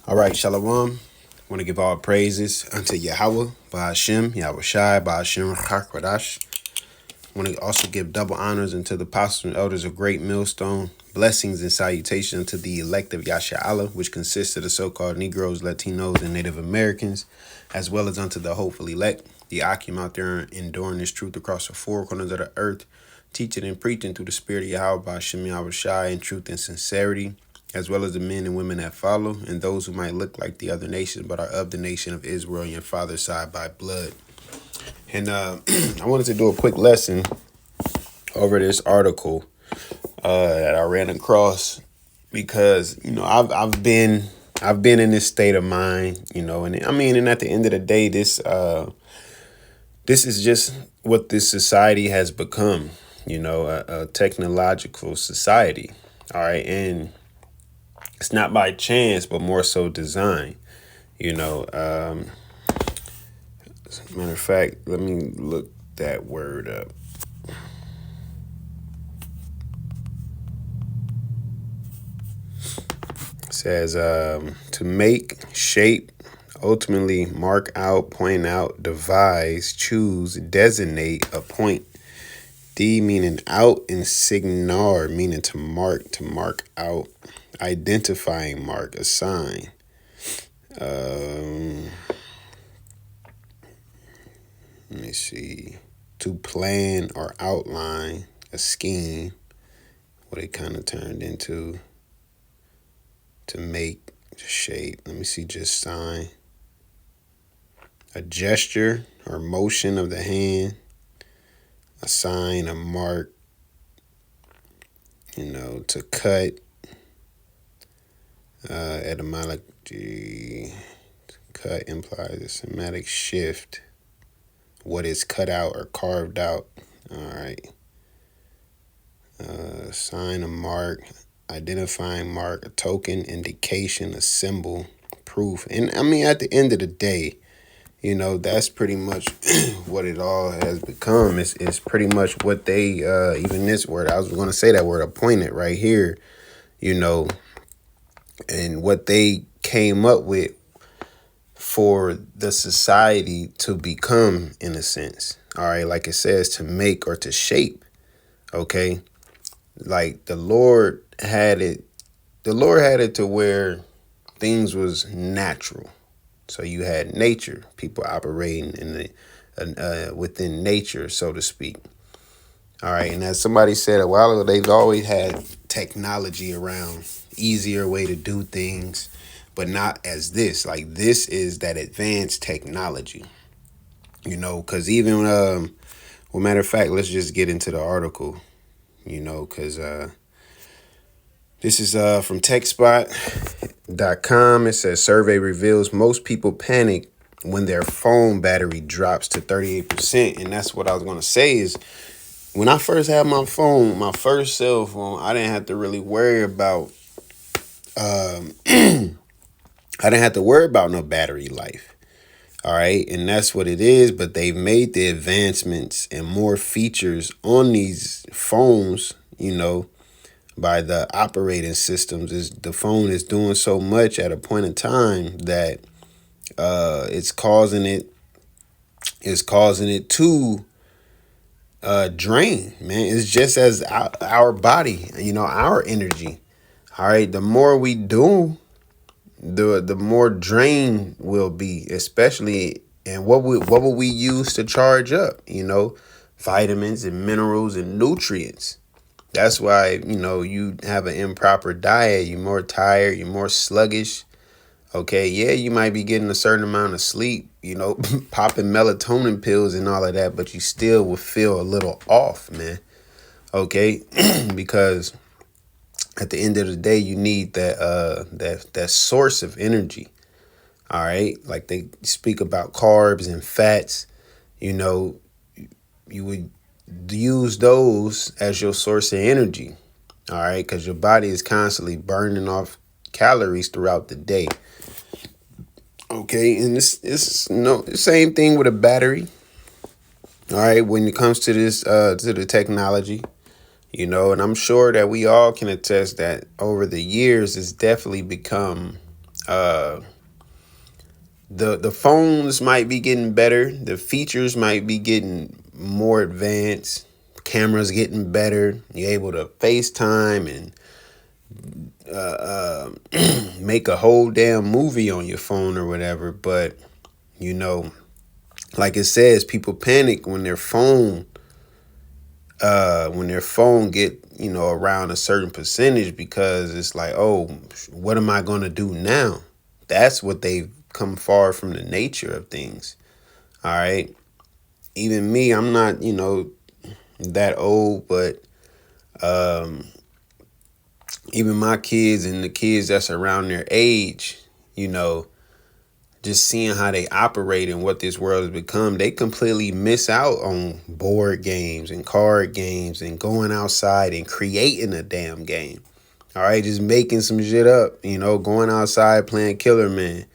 All right, Shalom. I want to give all praises unto Yahawah, BAHASHAM, YAHAWASHI, BAHASHAM, QADASH. I want to also give double honors unto the apostles and elders of Great Millstone, blessings and salutations unto the elect of Yasharahla, which consists of the so-called Negroes, Latinos, and Native Americans, as well as unto the hopeful elect, the Akim out there enduring this truth across the four corners of the earth, teaching and preaching through the spirit of Yahawah, BAHASHAM, YAHAWASHI, in truth and sincerity, as well as the men and women that follow, and those who might look like the other nations, but are of the nation of Israel and your father's side by blood. And I wanted to do a quick lesson over this article that I ran across because I've been in this state of mind, and I mean, and at the end of the day, this is just what this society has become, a technological society. All right, and it's not by chance, but more so design. As a matter of fact, let me look that word up. It says to make, shape, ultimately mark out, point out, devise, choose, designate, appoint. D meaning out, and signar meaning to mark out, identifying mark, assign. Let me see. To plan or outline a scheme, what it kind of turned into. To make, shape. Let me see, just sign. A gesture or motion of the hand. A sign, a mark. To cut. Etymology. Cut implies a semantic shift. What is cut out or carved out. All right. Sign, a mark, identifying mark, a token, indication, a symbol, proof. And I mean, at the end of the day, that's pretty much what it all has become. It's pretty much what they, even this word, I was going to say that word, appointed right here, and what they came up with for the society to become, in a sense. All right, like it says, to make or to shape. Okay, like the Lord had it to where things was natural. So you had nature, people operating in the within nature, so to speak. All right, and as somebody said a while ago, they've always had technology around, easier way to do things, but not as this. Like, this is that advanced technology, because even, well, matter of fact, let's just get into the article, because this is from techspot.com. It says survey reveals most people panic when their phone battery drops to 38%. And that's what I was going to say is, when I first had my phone, my first cell phone, I didn't have to really worry about no battery life. All right. And that's what it is. But they've made the advancements and more features on these phones, by the operating systems. The phone is doing so much at a point in time that it's causing it to drain, man. It's just as our body, our energy. All right, the more we do, the more drain will be, especially. And what will we use to charge up? Vitamins and minerals and nutrients. That's why, you have an improper diet. You're more tired. You're more sluggish. Okay, yeah, you might be getting a certain amount of sleep, popping melatonin pills and all of that, but you still will feel a little off, man. Okay, because at the end of the day, you need that source of energy. All right, like they speak about carbs and fats. You would use those as your source of energy. All right, because your body is constantly burning off calories throughout the day. Okay, and it's the same thing with a battery. All right, when it comes to this to the technology, and I'm sure that we all can attest that over the years it's definitely become Uh, the phones might be getting better. The features might be getting more advanced. Cameras getting better. You're able to FaceTime and make a whole damn movie on your phone or whatever. But you know, like it says, people panic when their phone get, you know, around a certain percentage, because it's like, oh, what am I going to do now? That's what they've come far from the nature of things. All right. Even me, I'm not, you know, that old, but even my kids and the kids that's around their age, you know, just seeing how they operate and what this world has become, they completely miss out on board games and card games and going outside and creating a damn game. All right, just making some shit up, you know, going outside playing Killer Man.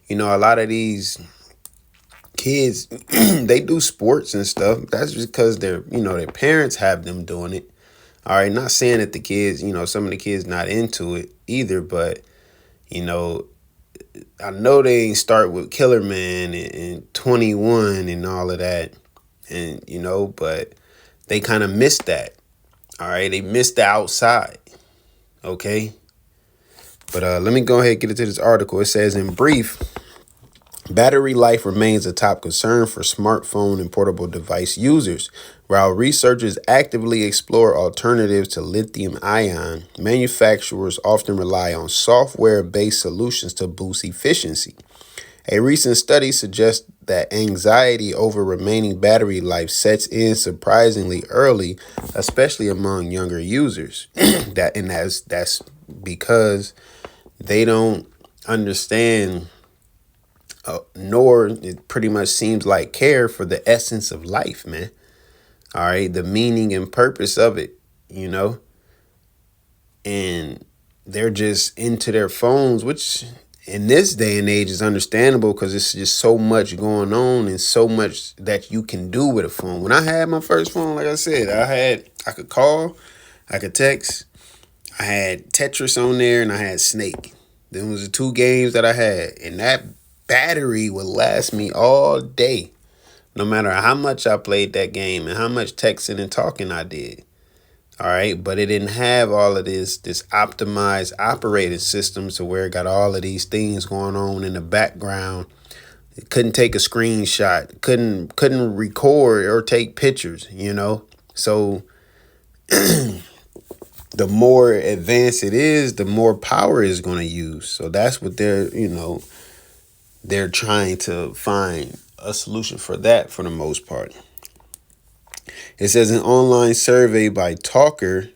You know, a lot of these kids, they do sports and stuff. That's just because their parents have them doing it. All right, not saying that the kids, some of the kids not into it either, but, you know, I know they ain't start with Killer Man and 21 and all of that. And, but they kind of missed that. All right. They missed the outside. Okay. But let me go ahead and get into this article. It says, in brief, battery life remains a top concern for smartphone and portable device users. While researchers actively explore alternatives to lithium ion, manufacturers often rely on software-based solutions to boost efficiency. A recent study suggests that anxiety over remaining battery life sets in surprisingly early, especially among younger users. That's because they don't understand, nor it pretty much seems like care for the essence of life, man. All right, the meaning and purpose of it, and they're just into their phones, which in this day and age is understandable because it's just so much going on and so much that you can do with a phone. When I had my first phone, like I said, I could call, I could text, I had Tetris on there, and I had Snake. Them was the two games that I had, and that battery would last me all day, no matter how much I played that game and how much texting and talking I did. All right, but it didn't have all of this optimized operating system to where it got all of these things going on in the background. It couldn't take a screenshot, couldn't record or take pictures, So the more advanced it is, the more power it's going to use. So that's what they're trying to find a solution for that for the most part. It says an online survey by Talker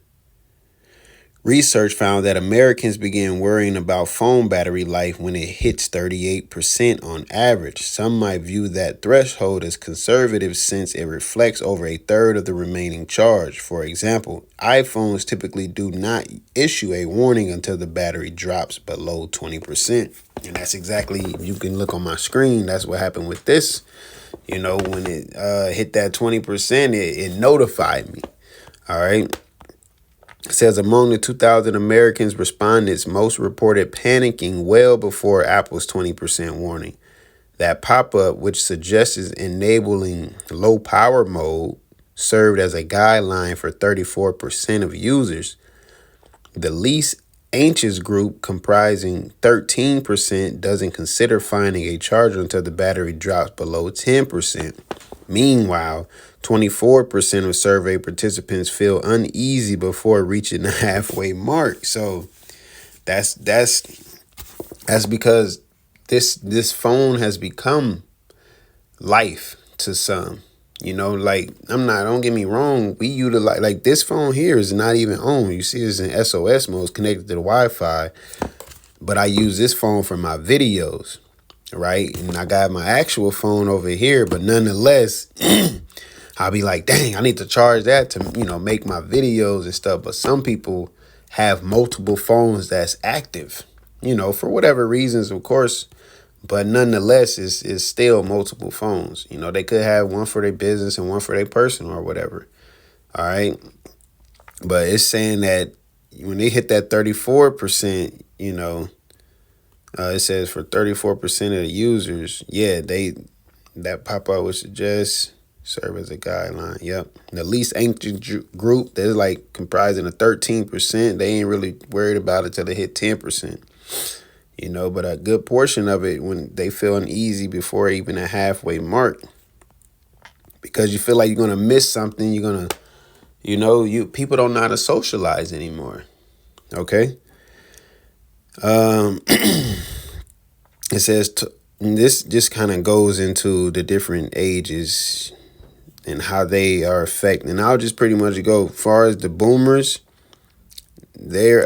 research found that Americans begin worrying about phone battery life when it hits 38% on average. Some might view that threshold as conservative since it reflects over a third of the remaining charge. For example, iPhones typically do not issue a warning until the battery drops below 20%. And that's exactly, you can look on my screen, that's what happened with this. When it hit that 20%, it notified me. All right. It says among the 2,000 Americans respondents, most reported panicking well before Apple's 20% warning. That pop-up, which suggests enabling low power mode, served as a guideline for 34% of users. The least anxious group, comprising 13%, doesn't consider finding a charger until the battery drops below 10%. Meanwhile, 24% of survey participants feel uneasy before reaching the halfway mark. So that's because this phone has become life to some. Don't get me wrong, we utilize, like, this phone here is not even on. You see it's in SOS mode, it's connected to the Wi-Fi, but I use this phone for my videos, right? And I got my actual phone over here, but nonetheless, I'll be like, dang, I need to charge that to, make my videos and stuff. But some people have multiple phones that's active, for whatever reasons, of course. But nonetheless, it's still multiple phones. They could have one for their business and one for their personal or whatever. All right. But it's saying that when they hit that 34%, It says for 34% of the users, yeah, that pop-up would suggest serve as a guideline. Yep. The least anxious group, they're like comprising of 13%. They ain't really worried about it till they hit 10%. You know, but a good portion of it when they feel uneasy before even a halfway mark, because you feel like you're gonna miss something. You're gonna, people don't know how to socialize anymore. Okay. It says this just kind of goes into the different ages and how they are affected. And I'll just pretty much go as far as the boomers. They're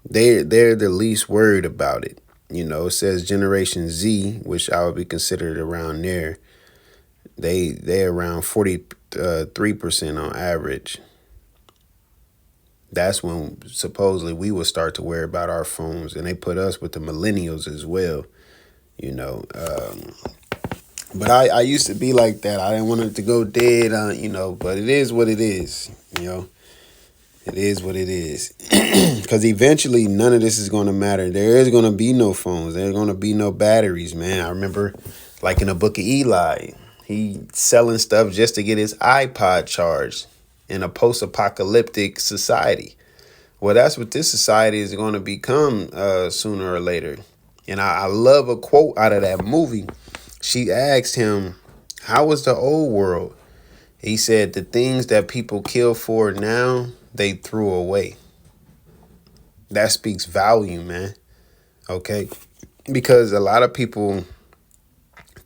the least worried about it. You know, it says Generation Z, which I would be considered around there. They're around 43% on average. That's when supposedly we will start to worry about our phones, and they put us with the millennials as well. You know, but I used to be like that. I didn't want it to go dead, but it is what it is. It is what it is. Because eventually none of this is going to matter. There is going to be no phones. There's going to be no batteries, man. I remember like in the book of Eli, he selling stuff just to get his iPod charged in a post-apocalyptic society. Well, that's what this society is going to become sooner or later. And I love a quote out of that movie. She asked him, how was the old world? He said, the things that people kill for now, they threw away. That speaks volume, man. Okay? Because a lot of people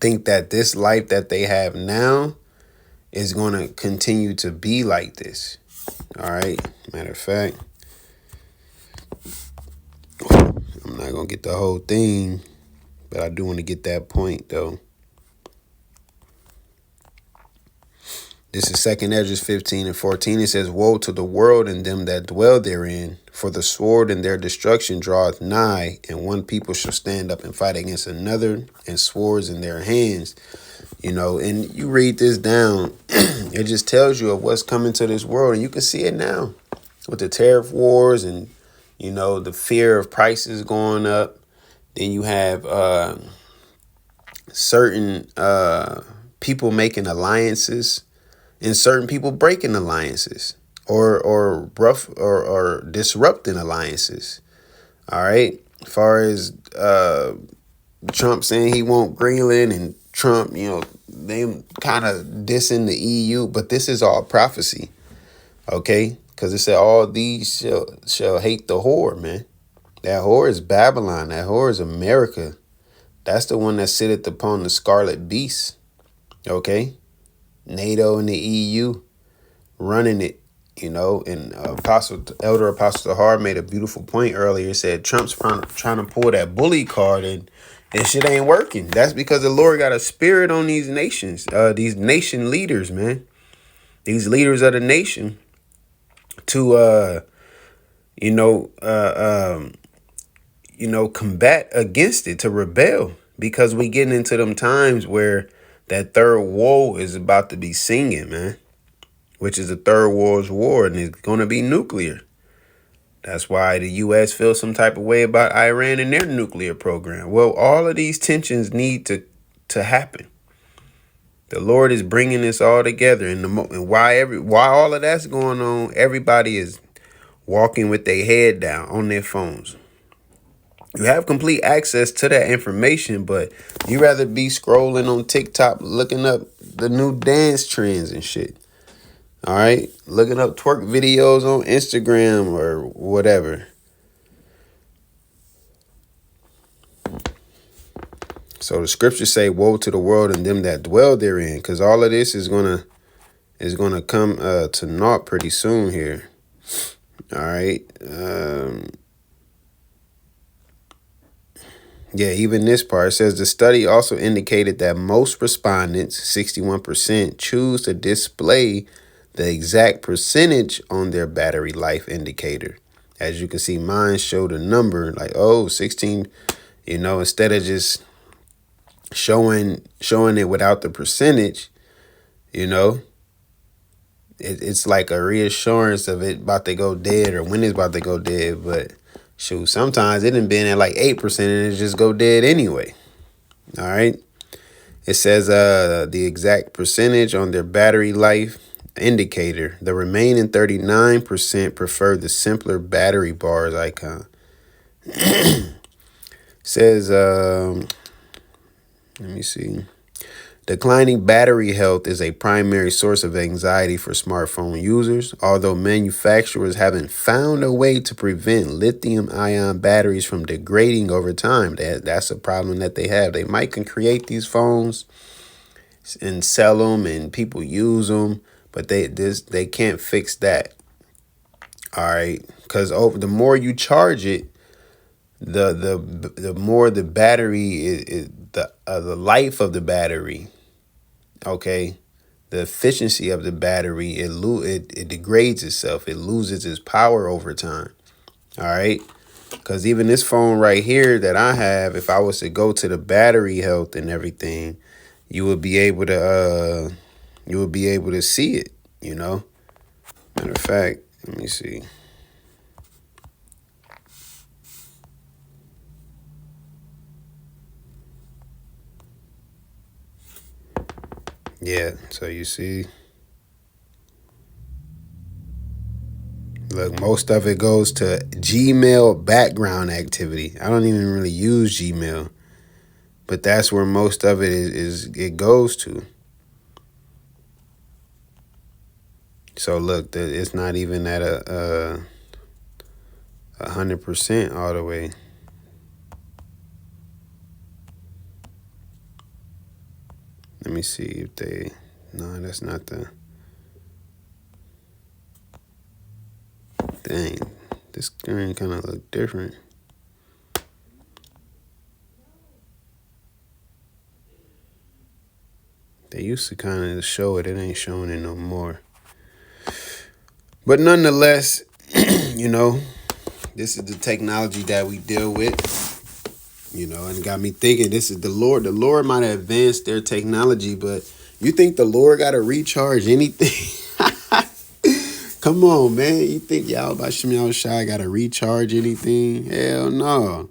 think that this life that they have now is going to continue to be like this. All right? Matter of fact, I'm not going to get the whole thing, but I do want to get that point, though. This is 2 Esdras 15:14. It says, woe to the world and them that dwell therein, for the sword and their destruction draweth nigh, and one people shall stand up and fight against another, and swords in their hands. You know, and you read this down, it just tells you of what's coming to this world, and you can see it now with the tariff wars and, the fear of prices going up. Then you have certain people making alliances, and certain people breaking alliances or disrupting alliances. All right. As far as Trump saying he want Greenland, and Trump, they kind of dissing the EU, but this is all prophecy. Okay. Because it said all these shall hate the whore, man. That whore is Babylon. That whore is America. That's the one that sitteth upon the scarlet beast. Okay. NATO and the EU running it, and Elder Apostle Tahar made a beautiful point earlier. He said Trump's trying to pull that bully card, and shit ain't working. That's because the Lord got a spirit on these nations, these nation leaders, man. These leaders of the nation to, combat against it, to rebel, because we getting into them times where that third woe is about to be singing, man, which is the third world's war, and it's going to be nuclear. That's why the U.S. feels some type of way about Iran and their nuclear program. Well, all of these tensions need to happen. The Lord is bringing this all together, and why all of that's going on, everybody is walking with their head down on their phones. You have complete access to that information, but you rather be scrolling on TikTok, looking up the new dance trends and shit. All right. Looking up twerk videos on Instagram or whatever. So the scriptures say, woe to the world and them that dwell therein. Because all of this is gonna come to naught pretty soon here. All right. Yeah, even this part says the study also indicated that most respondents, 61%, choose to display the exact percentage on their battery life indicator. As you can see, mine showed a number like, 16, instead of just showing it without the percentage, it's like a reassurance of it about to go dead or when it's about to go dead. But Shoot, sometimes it done been at like 8% and it just go dead anyway. All right. It says the exact percentage on their battery life indicator. The remaining 39% prefer the simpler battery bars icon. Says let me see. Declining battery health is a primary source of anxiety for smartphone users, although manufacturers haven't found a way to prevent lithium-ion batteries from degrading over time. That's a problem that they have. They might can create these phones and sell them, and people use them, but they can't fix that. All right, because the more you charge it, the more the battery the life of the battery. Okay, the efficiency of the battery, it degrades itself. It loses its power over time. All right, because even this phone right here that I have, if I was to go to the battery health and everything, you would be able to see it. Matter of fact, let me see. Yeah, so you see, look, most of it goes to Gmail background activity. I don't even really use Gmail, but that's where most of it it goes to. So look, it's not even at 100% all the way. Let me see if they. No, that's not the. Dang, this screen kind of look different. They used to kind of show it. It ain't showing it no more. But nonetheless, this is the technology that we deal with. And it got me thinking, this is the Lord. The Lord might have advanced their technology, but you think the Lord got to recharge anything? Come on, man. You think YAHAWASHI got to recharge anything? Hell no.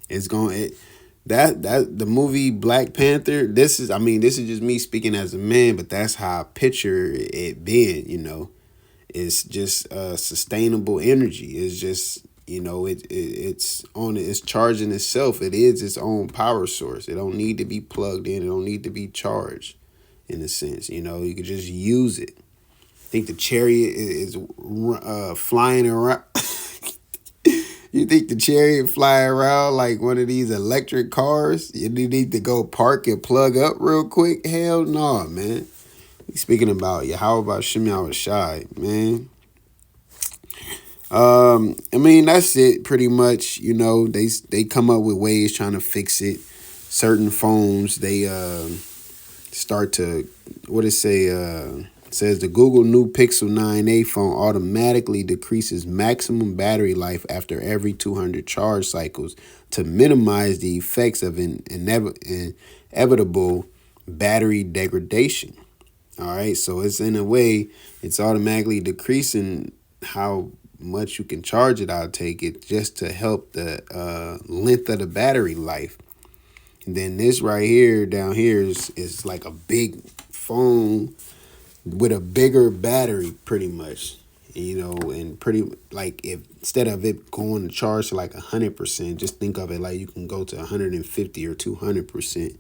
It's going that the movie Black Panther, this is just me speaking as a man, but that's how I picture it being, It's just sustainable energy. It's just it's charging itself. It is its own power source. It don't need to be plugged in. It don't need to be charged, in a sense. You could just use it. I think the chariot is flying around. You think the chariot flying around like one of these electric cars? You need to go park and plug up real quick? Hell no, man. Speaking about YAHAWASHI, man. That's it pretty much. They come up with ways trying to fix it. Certain phones, they start to, says the Google new Pixel 9a phone automatically decreases maximum battery life after every 200 charge cycles to minimize the effects of inevitable battery degradation. All right, so it's in a way, it's automatically decreasing how much you can charge it. I'll take it just to help the length of the battery life. And then this right here, down here, is like a big phone with a bigger battery, pretty much. And pretty like if instead of it going to charge to like 100%, just think of it like you can go to 150 or 200%.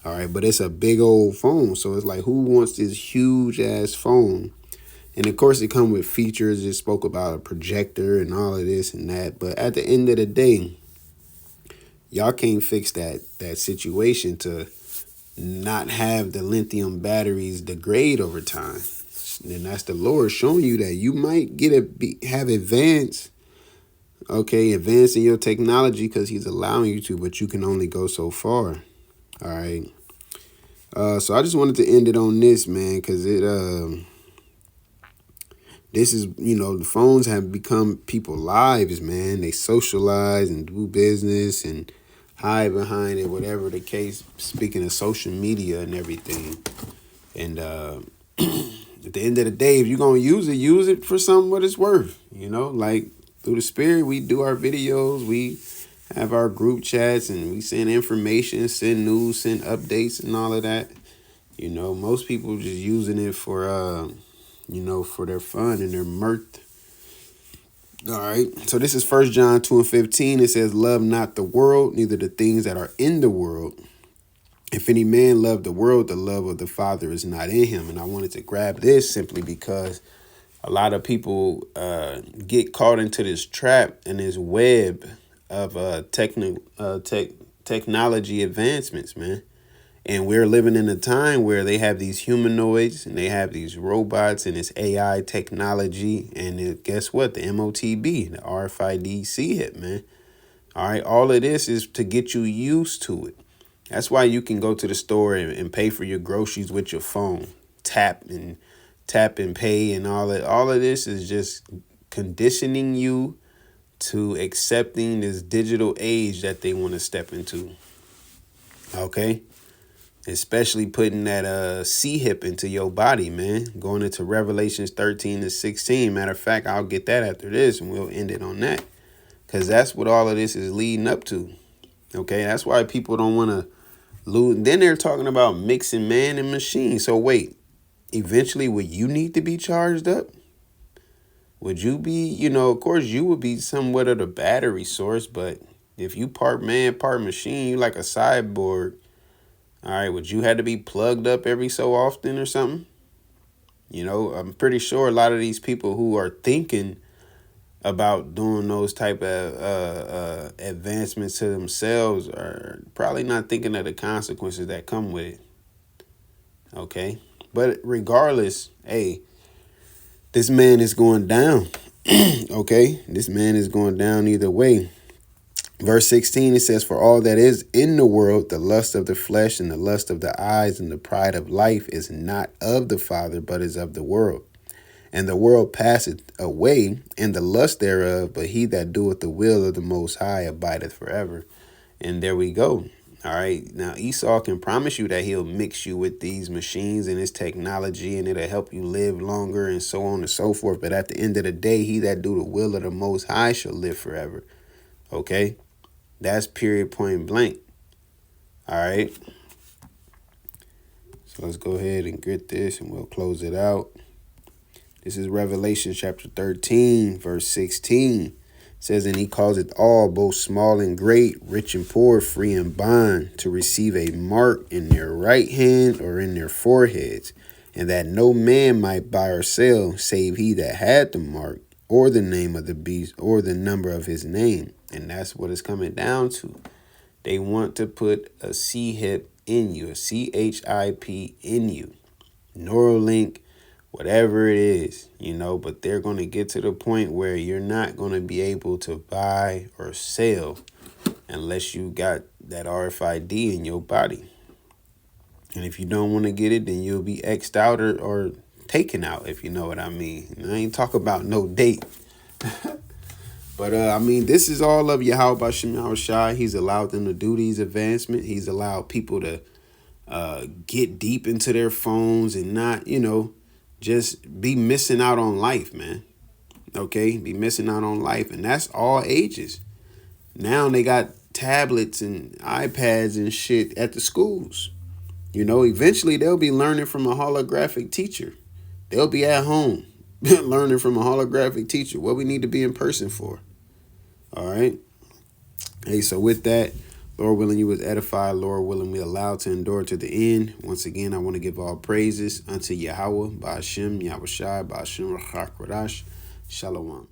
All right, but it's a big old phone, so it's like, who wants this huge ass phone? And of course, it come with features. It spoke about a projector and all of this and that. But at the end of the day, y'all can't fix that situation to not have the lithium batteries degrade over time. And that's the Lord showing you that you might have advanced in your technology because he's allowing you to, but you can only go so far. All right. So I just wanted to end it on this, man, because this is, the phones have become people's lives, man. They socialize and do business and hide behind it, whatever the case, speaking of social media and everything. And at the end of the day, if you're going to use it for something what it's worth, like Through the spirit, we do our videos. We have our group chats and we send information, send news, send updates and all of that. You know, most people just using it for, for their fun and their mirth. All right. So this is 1 John 2:15. It says, love not the world, neither the things that are in the world. If any man love the world, the love of the Father is not in him. And I wanted to grab this simply because a lot of people get caught into this trap and this web of technology advancements, man. And we're living in a time where they have these humanoids and they have these robots and this AI technology. And guess what? The MOTB, the RFID hit, man. All right. All of this is to get you used to it. That's why you can go to the store and pay for your groceries with your phone. Tap and pay and all that. All of this is just conditioning you to accepting this digital age that they want to step into. Okay. Especially putting that C-hip into your body, man. Going into Revelations 13-16. Matter of fact, I'll get that after this and we'll end it on that. Because that's what all of this is leading up to. Okay, that's why people don't want to lose. Then they're talking about mixing man and machine. So wait, eventually would you need to be charged up? Would you be, of course you would be somewhat of the battery source. But if you part man, part machine, you like a cyborg. All right, would you have to be plugged up every so often or something? I'm pretty sure a lot of these people who are thinking about doing those type of advancements to themselves are probably not thinking of the consequences that come with it. Okay, but regardless, hey, this man is going down. Okay, this man is going down either way. Verse 16, it says, for all that is in the world, the lust of the flesh and the lust of the eyes and the pride of life is not of the Father, but is of the world. And the world passeth away, and the lust thereof, but he that doeth the will of the Most High abideth forever. And there we go. All right. Now, Esau can promise you that he'll mix you with these machines and this technology, and it'll help you live longer and so on and so forth. But at the end of the day, he that do the will of the Most High shall live forever. Okay. That's period, point blank. All right. So let's go ahead and get this and we'll close it out. This is Revelation chapter 13, verse 16. It says, and he causeth all, both small and great, rich and poor, free and bond, to receive a mark in their right hand or in their foreheads, and that no man might buy or sell, save he that had the mark, or the name of the beast, or the number of his name. And that's what it's coming down to. They want to put a C-hip in you, a CHIP in you. Neuralink, whatever it is, but they're going to get to the point where you're not going to be able to buy or sell unless you got that RFID in your body. And if you don't want to get it, then you'll be X'd out or taken out, if you know what I mean. And I ain't talk about no date. But, this is all of YAHAWASHI. He's allowed them to do these advancements. He's allowed people to get deep into their phones and not, just be missing out on life, man. Okay, be missing out on life. And that's all ages. Now they got tablets and iPads and shit at the schools. Eventually they'll be learning from a holographic teacher. They'll be at home learning from a holographic teacher. What we need to be in person for. All right. Hey, so with that, Lord willing, you was edified. Lord willing, we allowed to endure to the end. Once again, I want to give all praises unto Yahawah, BAHASHAM, YAHAWASHI, BAHASHAM, QADASH. Shalom.